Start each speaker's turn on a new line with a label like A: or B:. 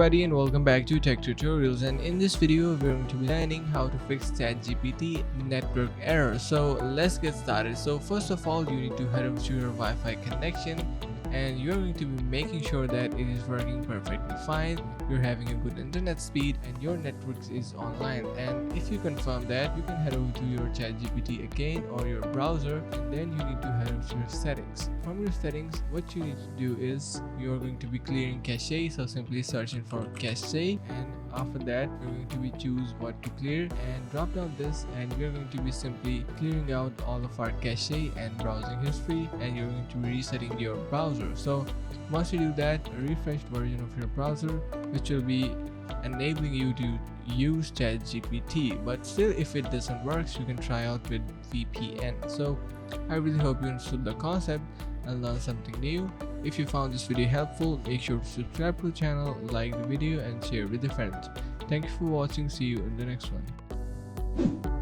A: everybody and welcome back to Tech Tutorials, and in this video we're going to be learning how to fix ChatGPT network error. So let's get started. So first of all, you need to head over to your Wi-Fi connection and you're going to be making sure that it is working perfectly fine, you're having a good internet speed and your network is online. And if you confirm that, you can head over to your ChatGPT again or your browser, and then you need to head over to your settings. From your settings, what you need to do is you're going to be clearing cache, so simply searching for cache, and after that you're going to be choose what to clear and drop down this, and we're going to be simply clearing out all of our cache and browsing history, and you're going to be resetting your browser. So once you do that, a refreshed version of your browser which will be enabling you to use ChatGPT. But still, if it doesn't work, you can try out with VPN. So I really hope you understood the concept and learned something new. If you found this video helpful, make sure to subscribe to the channel, like the video and share with your friends. Thank you for watching. See you in the next one.